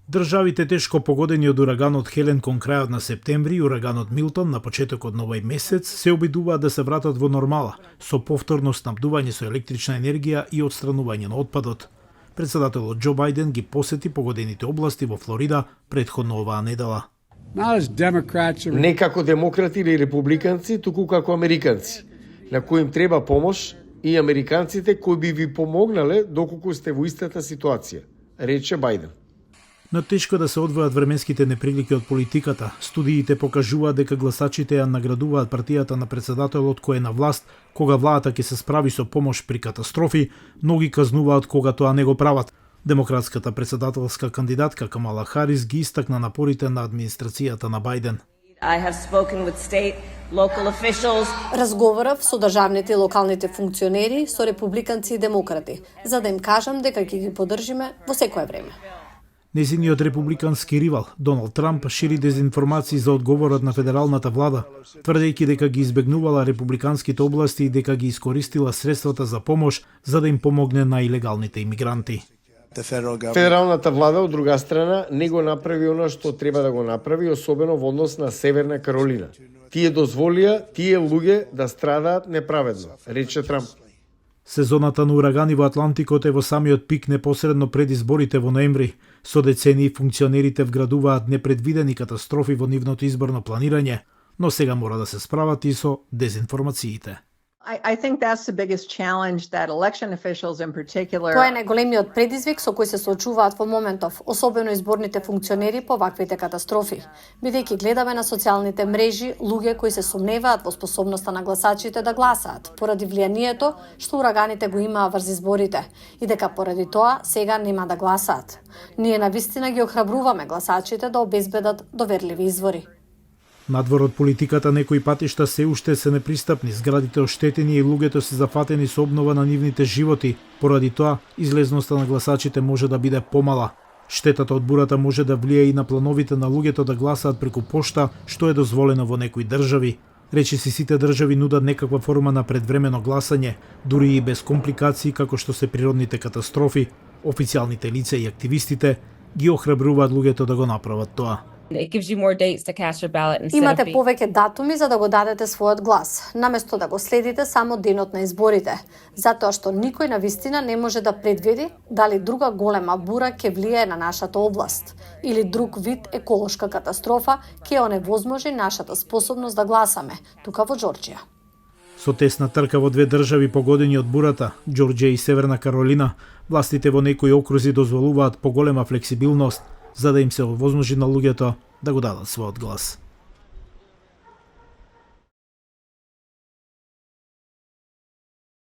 Државите тешко погодени од ураганот Хелен кон крајот на септември и ураганот Милтон на почетокот на овој месец се обидуваат да се вратат во нормала, со повторно снабдување со електрична енергија и отстранување на отпадот. Председателот Џо Бајден ги посети погодените области во Флорида претходно оваа недела. Не како демократи или републиканци, туку како американци, на кои им треба помош и американците кои би ви помогнале доколку сте во истата ситуација, рече Бајден. Но тешко да се одвојат временските неприлики од политиката. Студиите покажуваат дека гласачите ја наградуваат партијата на председателот кој е на власт, кога владата ќе се справи со помош при катастрофи, но ги казнуваат кога тоа не го прават. Демократската председателска кандидатка Камала Харис ги истакна напорите на администрацијата на Бајден. Разговарав со државните и локалните функционери, со републиканци и демократи, за да им кажам дека ќе ги поддржиме во секое време. Незиниот републикански ривал, Доналд Трамп, шири дезинформации за одговорот на федералната влада, тврдејќи дека ги избегнувала републиканските области и дека ги искористила средствата за помош за да им помогне на илегалните имигранти. Федералната влада, од друга страна, не го направи она што треба да го направи, особено во однос на Северна Каролина. Тие дозволија тие луѓе да страдаат неправедно, рече Трамп. Сезоната на урагани во Атлантикот е во самиот пик непосредно пред изборите во ноември. Со децении функционерите вградуваат непредвидени катастрофи во нивното изборно планирање, но сега мора да се справат и со дезинформациите. Тоа е најголемиот предизвик со кој се соочуваат во моментов, особено изборните функционери по ваквите катастрофи, бидејќи гледаме на социјалните мрежи луѓе кои се сомневаат во способноста на гласачите да гласаат, поради влијанието што ураганите го имаа врз изборите, и дека поради тоа сега нема да гласаат. Ние навистина ги охрабруваме гласачите да обезбедат доверливи извори. Надвор од политиката, некои патишта се уште се непристапни, зградите оштетени и луѓето се зафатени со обнова на нивните животи. Поради тоа, излезноста на гласачите може да биде помала. Штетата од бурата може да влие и на плановите на луѓето да гласаат преку пошта, што е дозволено во некои држави. Речиси сите држави нудат некаква форма на предвремено гласање, дури и без компликации како што се природните катастрофи. Официјалните лица и активистите ги охрабруваат луѓето да го направат тоа. Имате повеќе датуми за да го дадете својот глас, наместо да го следите само денот на изборите, затоа што никој навистина не може да предвиди дали друга голема бура ќе влијае на нашата област или друг вид еколошка катастрофа ќе оневозможи нашата способност да гласаме, тука во Џорџија. Со тесна трка во две држави погодени од бурата, Џорџија и Северна Каролина, властите во некои окрузи дозволуваат поголема флексибилност за да им се овозможи на луѓето да го дадат својот глас.